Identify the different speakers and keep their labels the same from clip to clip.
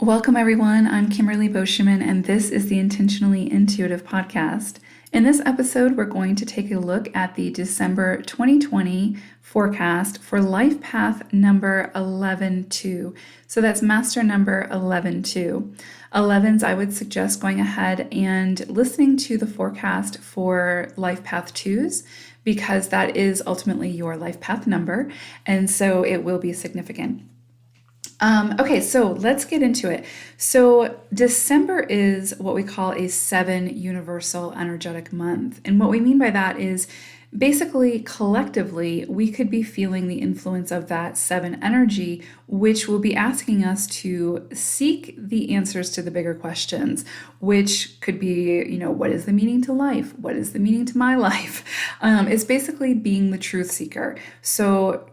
Speaker 1: Welcome, everyone. I'm Kimberly Boscheman, and this is the Intentionally Intuitive podcast. In this episode, we're going to take a look at the December 2020 forecast for life path number 11-2. So that's master number 11-2. 11s, I would suggest going ahead and listening to the forecast for life path 2s because that is ultimately your life path number, and so it will be significant. Okay, so let's get into it. So December is what we call a 7 universal energetic month. And what we mean by that is basically collectively, we could be feeling the influence of that 7 energy, which will be asking us to seek the answers to the bigger questions, which could be, what is the meaning to life? What is the meaning to my life? It's basically being the truth seeker. So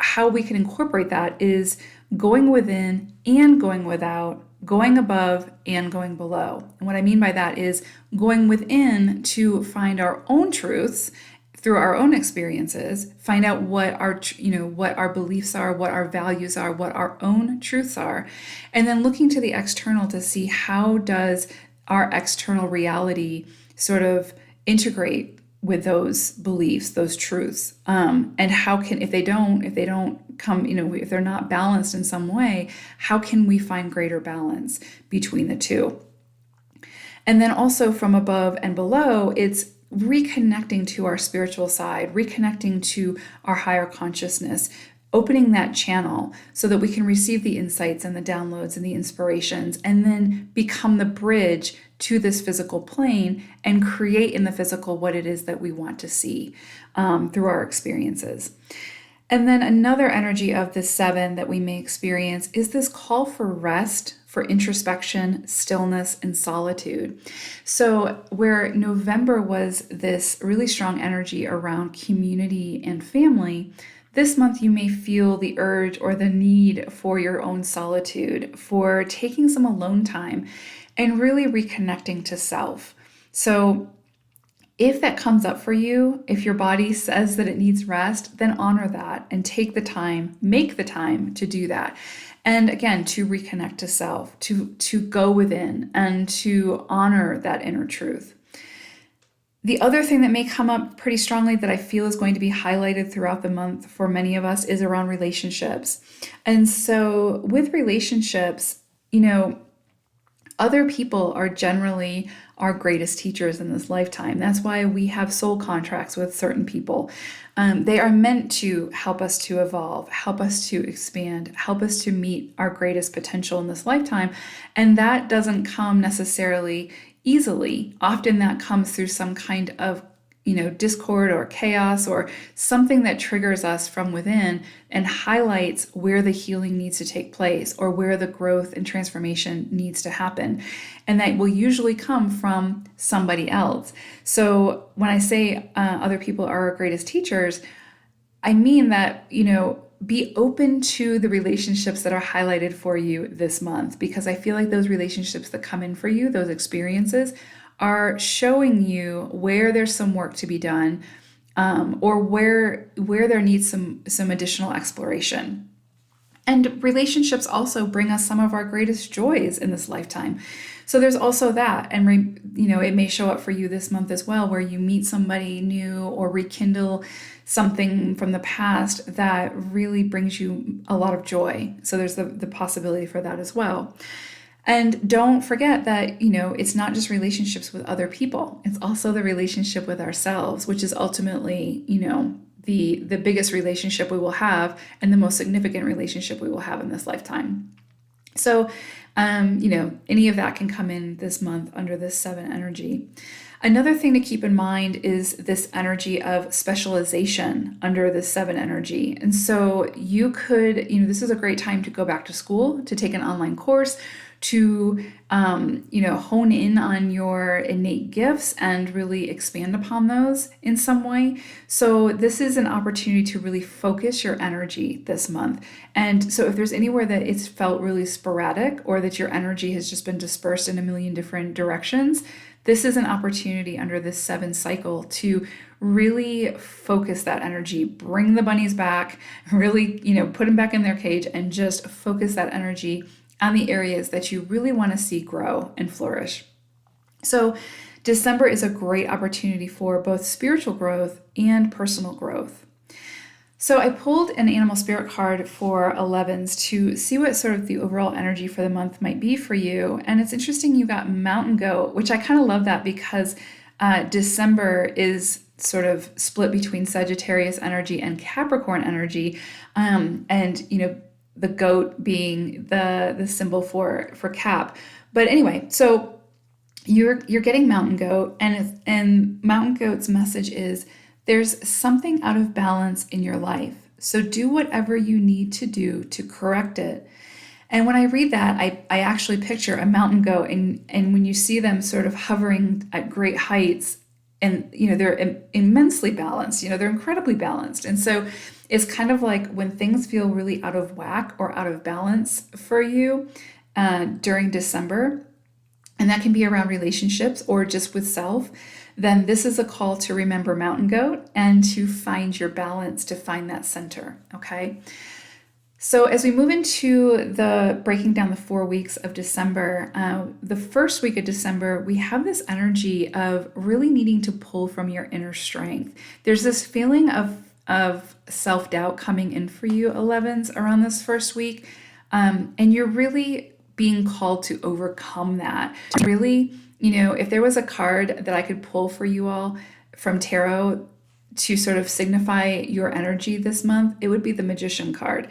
Speaker 1: how we can incorporate that is going within and going without, going above and going below. And what I mean by that is going within to find our own truths through our own experiences, find out what our beliefs are, what our values are, what our own truths are, and then looking to the external to see how does our external reality sort of integrate with those beliefs, those truths, and how can, if they don't come, if they're not balanced in some way, how can we find greater balance between the two? And then also from above and below, it's reconnecting to our spiritual side, reconnecting to our higher consciousness, opening that channel so that we can receive the insights and the downloads and the inspirations, and then become the bridge to this physical plane and create in the physical what it is that we want to see through our experiences. And then another energy of the 7 that we may experience is this call for rest, for introspection, stillness, and solitude. So where November was this really strong energy around community and family, this month you may feel the urge or the need for your own solitude, for taking some alone time and really reconnecting to self. So if that comes up for you, if your body says that it needs rest, then honor that and take the time, make the time to do that. And again, to reconnect to self, to go within and to honor that inner truth. The other thing that may come up pretty strongly that I feel is going to be highlighted throughout the month for many of us is around relationships. And so with relationships, other people are generally our greatest teachers in this lifetime. That's why we have soul contracts with certain people. They are meant to help us to evolve, help us to expand, help us to meet our greatest potential in this lifetime. And that doesn't come necessarily easily. Often that comes through some kind of discord or chaos or something that triggers us from within and highlights where the healing needs to take place or where the growth and transformation needs to happen. And that will usually come from somebody else. So when I say other people are our greatest teachers, I mean that, be open to the relationships that are highlighted for you this month, because I feel like those relationships that come in for you, those experiences, are showing you where there's some work to be done, or where there needs some additional exploration. And relationships also bring us some of our greatest joys in this lifetime. So there's also that. And, it may show up for you this month as well, where you meet somebody new or rekindle something from the past that really brings you a lot of joy. So there's the possibility for that as well. And don't forget that, it's not just relationships with other people. It's also the relationship with ourselves, which is ultimately, the biggest relationship we will have and the most significant relationship we will have in this lifetime. So, any of that can come in this month under this 7 energy. Another thing to keep in mind is this energy of specialization under the 7 energy. And so you could, this is a great time to go back to school, to take an online course, to hone in on your innate gifts and really expand upon those in some way. So this is an opportunity to really focus your energy this month. And so if there's anywhere that it's felt really sporadic or that that your energy has just been dispersed in a million different directions, this is an opportunity under this 7 cycle to really focus that energy, bring the bunnies back, really, put them back in their cage and just focus that energy on the areas that you really want to see grow and flourish. So December is a great opportunity for both spiritual growth and personal growth. So I pulled an animal spirit card for 11s to see what sort of the overall energy for the month might be for you. And it's interesting you got mountain goat, which I kind of love that because December is sort of split between Sagittarius energy and Capricorn energy. The goat being the symbol for Cap. But anyway, so you're getting mountain goat, and mountain goat's message is there's something out of balance in your life. So do whatever you need to do to correct it. And when I read that, I actually picture a mountain goat, and when you see them sort of hovering at great heights, and they're immensely balanced, they're incredibly balanced. And so it's kind of like when things feel really out of whack or out of balance for you during December, and that can be around relationships or just with self, then this is a call to remember mountain goat and to find your balance, to find that center, okay? So as we move into the breaking down the 4 weeks of December, the first week of December, we have this energy of really needing to pull from your inner strength. There's this feeling of self-doubt coming in for you, 11s, around this first week, and you're really being called to overcome that. To really, if there was a card that I could pull for you all from tarot to sort of signify your energy this month, it would be the Magician card.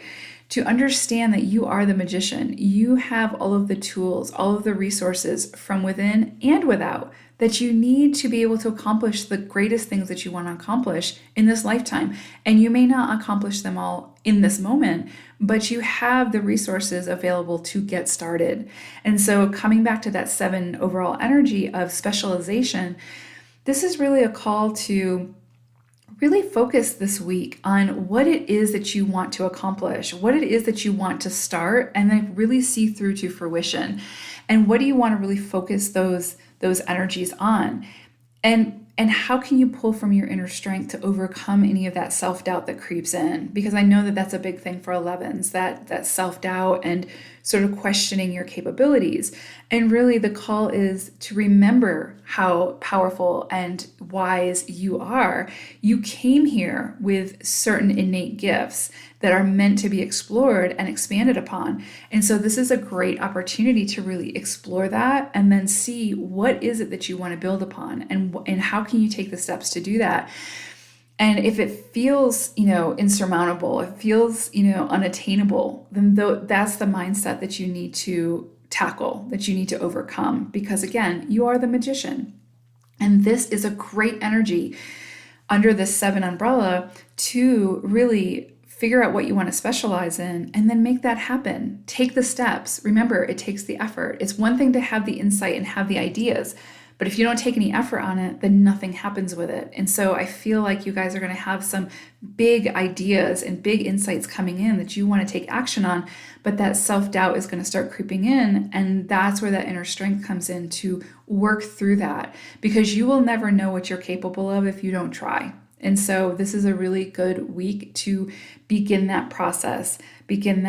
Speaker 1: To understand that you are the magician, you have all of the tools, all of the resources from within and without that you need to be able to accomplish the greatest things that you want to accomplish in this lifetime. And you may not accomplish them all in this moment, but you have the resources available to get started. And so coming back to that 7 overall energy of specialization, this is really a call to really focus this week on what it is that you want to accomplish, what it is that you want to start, and then really see through to fruition. And what do you want to really focus those energies on? And how can you pull from your inner strength to overcome any of that self-doubt that creeps in? Because I know that that's a big thing for 11s, that self-doubt and sort of questioning your capabilities. And really the call is to remember how powerful and wise you are. You came here with certain innate gifts that are meant to be explored and expanded upon. And so this is a great opportunity to really explore that and then see what is it that you want to build upon, and how can you take the steps to do that. And if it feels, insurmountable, it feels, unattainable, then that's the mindset that you need to tackle, that you need to overcome, because again, you are the magician. And this is a great energy under this 7 umbrella to really figure out what you want to specialize in and then make that happen. Take the steps. Remember, it takes the effort. It's one thing to have the insight and have the ideas, but if you don't take any effort on it, then nothing happens with it. And so I feel like you guys are going to have some big ideas and big insights coming in that you want to take action on, but that self-doubt is going to start creeping in. And that's where that inner strength comes in to work through that, because you will never know what you're capable of if you don't try. And so this is a really good week to begin that process, begin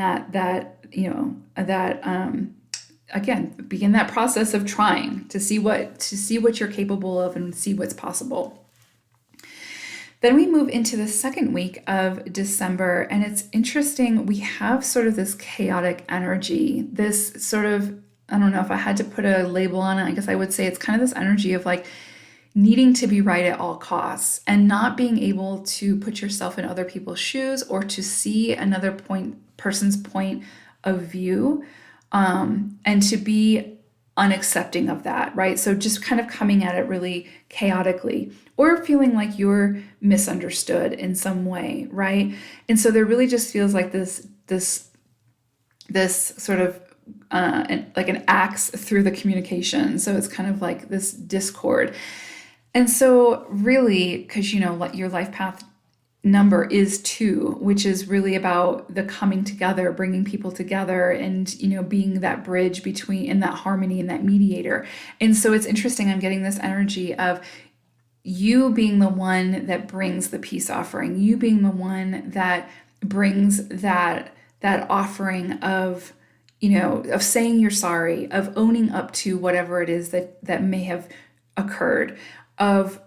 Speaker 1: begin that process of trying to see what you're capable of and see what's possible. Then we move into the second week of December, and it's interesting. We have sort of this chaotic energy, this sort of, I don't know if I had to put a label on it, I guess I would say it's kind of this energy of like needing to be right at all costs and not being able to put yourself in other people's shoes or to see another person's point of view, and to be unaccepting of that, right? So just kind of coming at it really chaotically or feeling like you're misunderstood in some way, right? And so there really just feels like this sort of like an axe through the communication. So it's kind of like this discord. And so really, because your life path number is 2, which is really about the coming together, bringing people together, and being that bridge between, and that harmony and that mediator. And so it's interesting, I'm getting this energy of you being the one that brings the peace offering, you being the one that brings that offering of of saying you're sorry, of owning up to whatever it is that may have occurred, of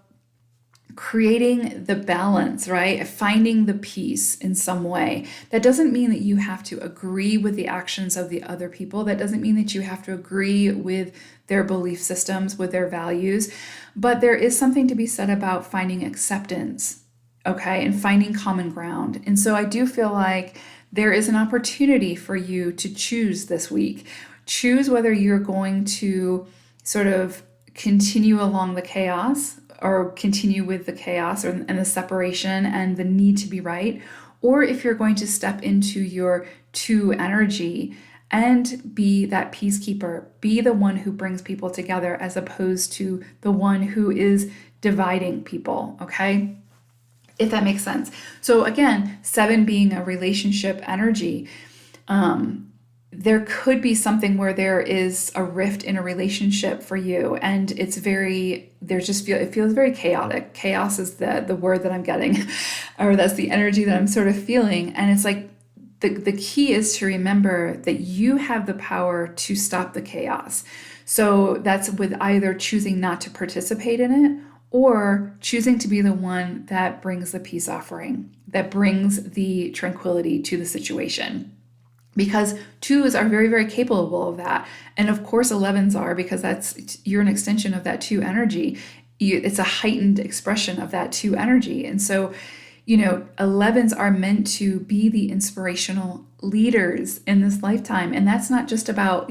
Speaker 1: creating the balance, right? Finding the peace in some way. That doesn't mean that you have to agree with the actions of the other people. That doesn't mean that you have to agree with their belief systems, with their values. But there is something to be said about finding acceptance, okay, and finding common ground. And so I do feel like there is an opportunity for you to choose this week. Choose whether you're going to sort of continue along the chaos, or continue with the chaos and the separation and the need to be right, or if you're going to step into your 2 energy and be that peacekeeper, be the one who brings people together as opposed to the one who is dividing people, okay? If that makes sense. So again, 7 being a relationship energy, there could be something where there is a rift in a relationship for you, and it feels very chaotic. Chaos is the word that I'm getting, or that's the energy that I'm sort of feeling. And it's like the key is to remember that you have the power to stop the chaos. So that's with either choosing not to participate in it, or choosing to be the one that brings the peace offering, that brings the tranquility to the situation. Because 2s are very, very capable of that. And of course 11s are, because you're an extension of that 2 energy. It's a heightened expression of that 2 energy. And so, 11s are meant to be the inspirational leaders in this lifetime. And that's not just about,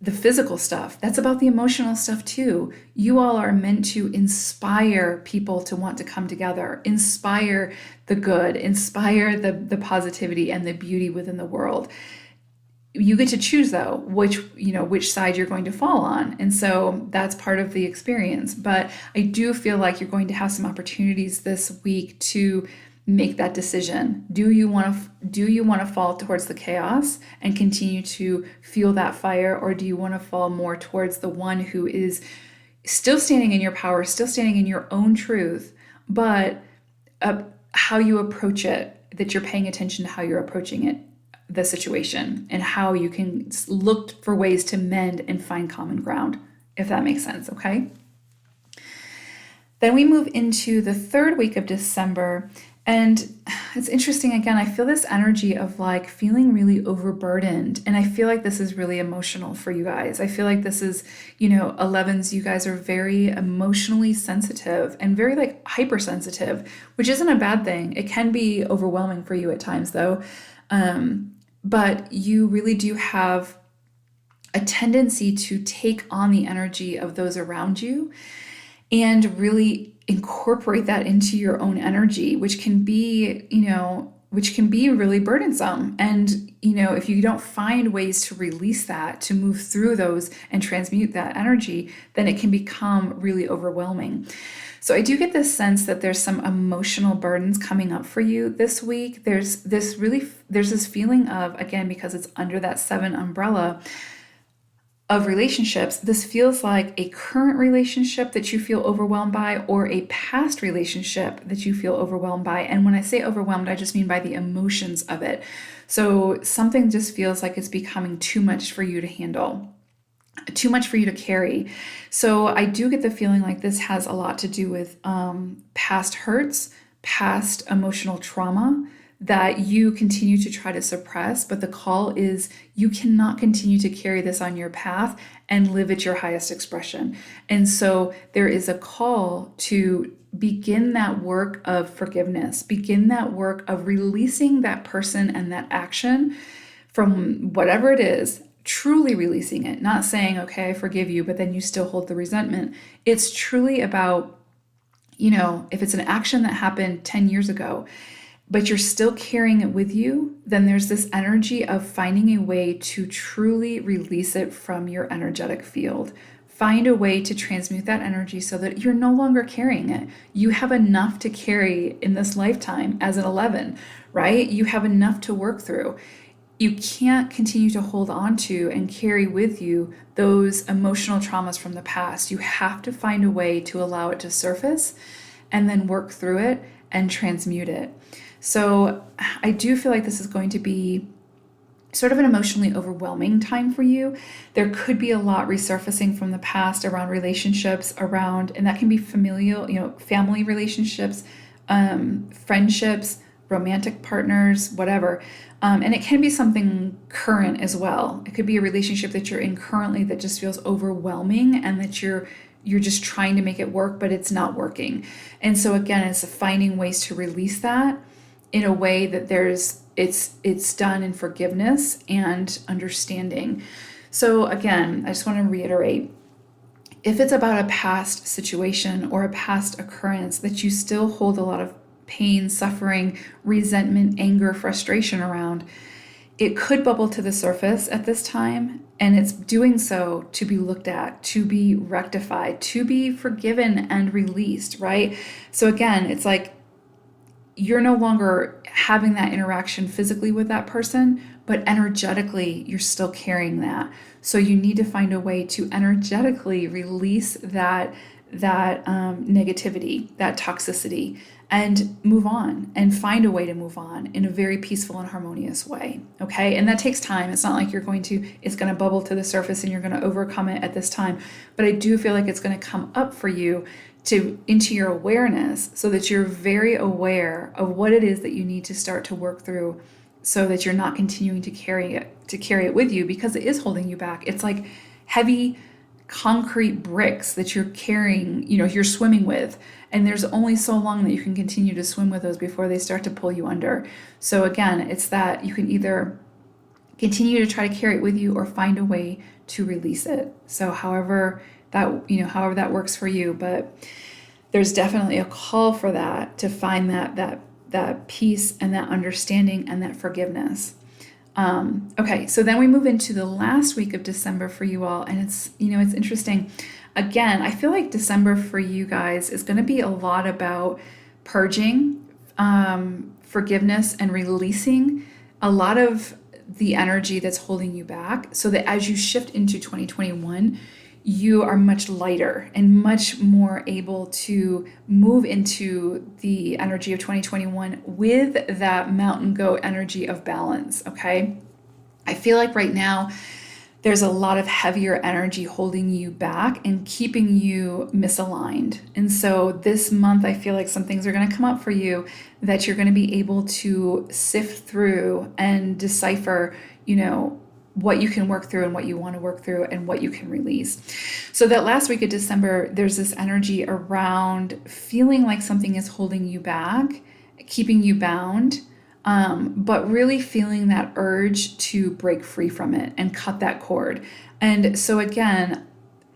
Speaker 1: the physical stuff. That's about the emotional stuff too. You all are meant to inspire people to want to come together, inspire the good, inspire the positivity and the beauty within the world. You get to choose though, which side you're going to fall on. And so that's part of the experience. But I do feel like you're going to have some opportunities this week to make that decision. Do you want to fall towards the chaos and continue to feel that fire, or do you want to fall more towards the one who is still standing in your power, still standing in your own truth, but how you approach it, that you're paying attention to how you're approaching it, the situation, and how you can look for ways to mend and find common ground, if that makes sense, okay? Then we move into the 3rd week of December. And it's interesting, again, I feel this energy of like feeling really overburdened. And I feel like this is really emotional for you guys. I feel like this is, 11s, you guys are very emotionally sensitive and very like hypersensitive, which isn't a bad thing. It can be overwhelming for you at times though. But you really do have a tendency to take on the energy of those around you and really incorporate that into your own energy, which can be really burdensome. And, if you don't find ways to release that, to move through those and transmute that energy, then it can become really overwhelming. So I do get this sense that there's some emotional burdens coming up for you this week. There's this feeling of, again, because it's under that 7 umbrella of relationships, this feels like a current relationship that you feel overwhelmed by, or a past relationship that you feel overwhelmed by. And when I say overwhelmed, I just mean by the emotions of it. So something just feels like it's becoming too much for you to handle, too much for you to carry. So I do get the feeling like this has a lot to do with past hurts, past emotional trauma that you continue to try to suppress, but the call is you cannot continue to carry this on your path and live at your highest expression. And so there is a call to begin that work of forgiveness, begin that work of releasing that person and that action from whatever it is, truly releasing it, not saying, okay, I forgive you, but then you still hold the resentment. It's truly about, if it's an action that happened 10 years ago, but you're still carrying it with you, then there's this energy of finding a way to truly release it from your energetic field, find a way to transmute that energy so that you're no longer carrying it. You have enough to carry in this lifetime as an 11, right? You have enough to work through. You can't continue to hold on to and carry with you those emotional traumas from the past. You have to find a way to allow it to surface and then work through it and transmute it. So I do feel like this is going to be sort of an emotionally overwhelming time for you. There could be a lot resurfacing from the past around relationships, and that can be familial, family relationships, friendships, romantic partners, whatever. And it can be something current as well. It could be a relationship that you're in currently that just feels overwhelming and that you're just trying to make it work, but it's not working. And so again, it's finding ways to release that in a way that it's done in forgiveness and understanding. So again, I just want to reiterate, if it's about a past situation or a past occurrence that you still hold a lot of pain, suffering, resentment, anger, frustration around, it could bubble to the surface at this time, and it's doing so to be looked at, to be rectified, to be forgiven and released, right? So again, it's like you're no longer having that interaction physically with that person, but energetically, you're still carrying that. So you need to find a way to energetically release that negativity, that toxicity, and move on and find a way to move on in a very peaceful and harmonious way. Okay. And that takes time. It's not like it's going to bubble to the surface and you're going to overcome it at this time. But I do feel like it's going to come up for you into your awareness so that you're very aware of what it is that you need to start to work through so that you're not continuing to carry it with you, because it is holding you back. It's like heavy concrete bricks that you're carrying, you're swimming with, and there's only so long that you can continue to swim with those before they start to pull you under. So again, it's that you can either continue to try to carry it with you or find a way to release it. So however that works for you, but there's definitely a call for that, to find that peace and that understanding and that forgiveness. Okay, so then we move into the last week of December for you all, and it's interesting. Again, I feel like December for you guys is going to be a lot about purging, forgiveness, and releasing a lot of the energy that's holding you back, so that as you shift into 2021, you are much lighter and much more able to move into the energy of 2021 with that mountain goat energy of balance, okay? I feel like right now there's a lot of heavier energy holding you back and keeping you misaligned. And so this month, I feel like some things are going to come up for you that you're going to be able to sift through and decipher, what you can work through and what you want to work through and what you can release. So that last week of December, there's this energy around feeling like something is holding you back, keeping you bound, but really feeling that urge to break free from it and cut that cord. And so again,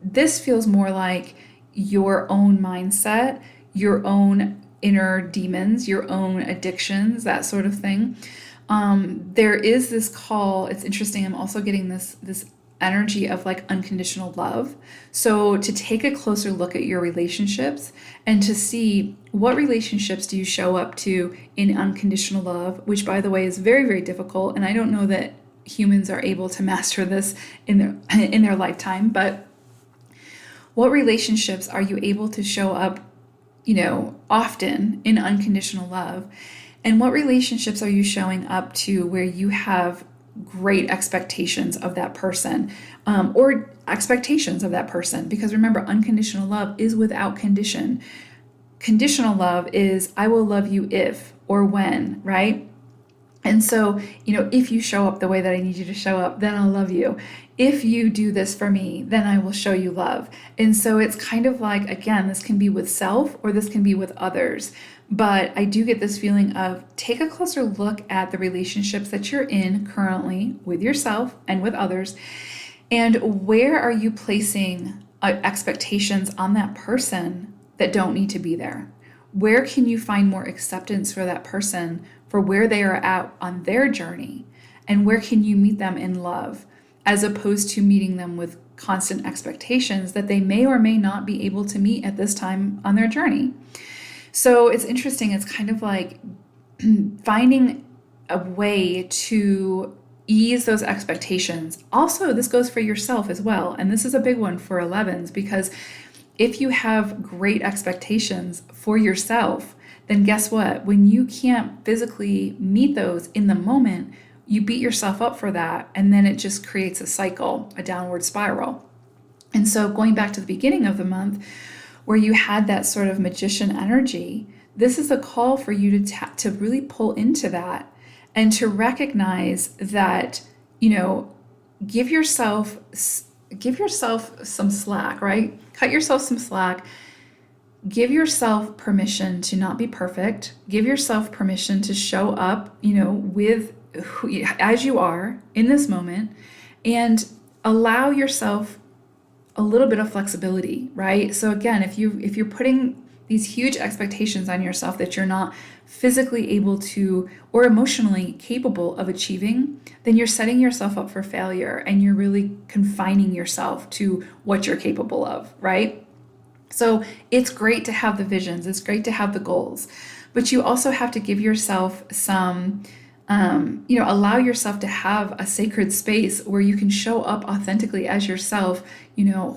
Speaker 1: this feels more like your own mindset, your own inner demons, your own addictions, that sort of thing. There is this call. It's interesting. I'm also getting this energy of like unconditional love. So to take a closer look at your relationships and to see what relationships do you show up to in unconditional love, which by the way is very, very difficult. And I don't know that humans are able to master this in their lifetime, but what relationships are you able to show up, often in unconditional love? And what relationships are you showing up to where you have great expectations of that person, or expectations of that person? Because remember, unconditional love is without condition. Conditional love is, I will love you if or when, right? And so, if you show up the way that I need you to show up, then I'll love you. If you do this for me, then I will show you love. And so it's kind of like, again, this can be with self or this can be with others. But I do get this feeling of take a closer look at the relationships that you're in currently with yourself and with others. And where are you placing expectations on that person that don't need to be there? Where can you find more acceptance for that person for where they are at on their journey? And where can you meet them in love? as opposed to meeting them with constant expectations that they may or may not be able to meet at this time on their journey. So it's interesting. It's kind of like finding a way to ease those expectations. Also, this goes for yourself as well. And this is a big one for 11s, because if you have great expectations for yourself, then guess what? When you can't physically meet those in the moment, you beat yourself up for that. And then it just creates a cycle, a downward spiral. And so going back to the beginning of the month, where you had that sort of magician energy, this is a call for you to really pull into that and to recognize that, give yourself some slack, right? Cut yourself some slack. Give yourself permission to not be perfect. Give yourself permission to show up, with as you are in this moment, and allow yourself a little bit of flexibility, right? So again, if you're putting these huge expectations on yourself that you're not physically able to or emotionally capable of achieving, then you're setting yourself up for failure, and you're really confining yourself to what you're capable of, right? So it's great to have the visions, it's great to have the goals, but you also have to give yourself some allow yourself to have a sacred space where you can show up authentically as yourself,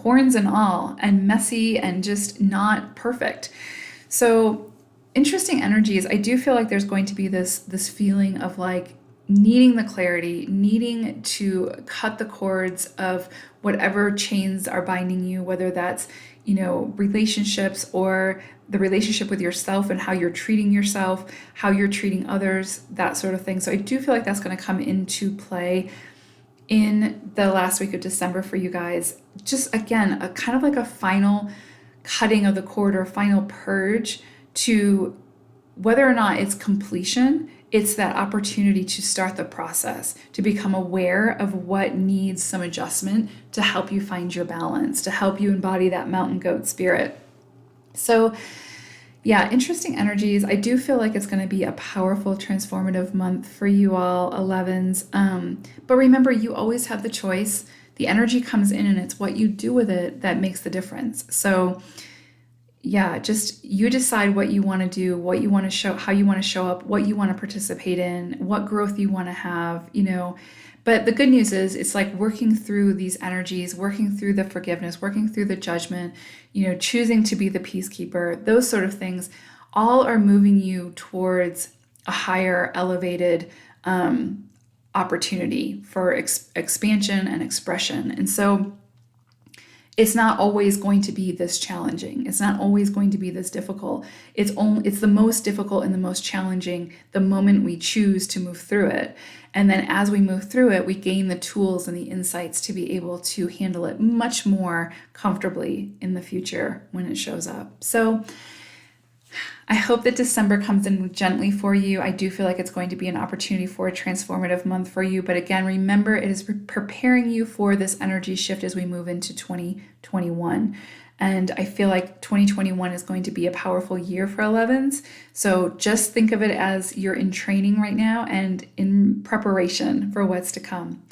Speaker 1: horns and all, and messy and just not perfect. So interesting energies. I do feel like there's going to be this feeling of like needing the clarity, needing to cut the cords of whatever chains are binding you, whether that's, relationships or the relationship with yourself and how you're treating yourself, how you're treating others, that sort of thing. So I do feel like that's going to come into play in the last week of December for you guys. Just again, a kind of like a final cutting of the cord or final purge to whether or not it's completion. It's that opportunity to start the process, to become aware of what needs some adjustment to help you find your balance, to help you embody that mountain goat spirit. So yeah, interesting energies. I do feel like it's going to be a powerful, transformative month for you all, 11s. But remember, you always have the choice. The energy comes in and it's what you do with it that makes the difference. So yeah, just you decide what you want to do, what you want to show, how you want to show up, what you want to participate in, what growth you want to have, But the good news is it's like working through these energies, working through the forgiveness, working through the judgment, choosing to be the peacekeeper, those sort of things all are moving you towards a higher elevated opportunity for expansion and expression. And so it's not always going to be this challenging. It's not always going to be this difficult. It's the most difficult and the most challenging the moment we choose to move through it. And then as we move through it, we gain the tools and the insights to be able to handle it much more comfortably in the future when it shows up. So I hope that December comes in gently for you. I do feel like it's going to be an opportunity for a transformative month for you. But again, remember, it is preparing you for this energy shift as we move into 2021. And I feel like 2021 is going to be a powerful year for 11s. So just think of it as you're in training right now and in preparation for what's to come.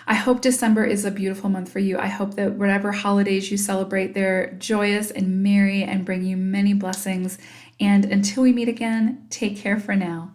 Speaker 1: I hope December is a beautiful month for you. I hope that whatever holidays you celebrate, they're joyous and merry and bring you many blessings. And until we meet again, take care for now.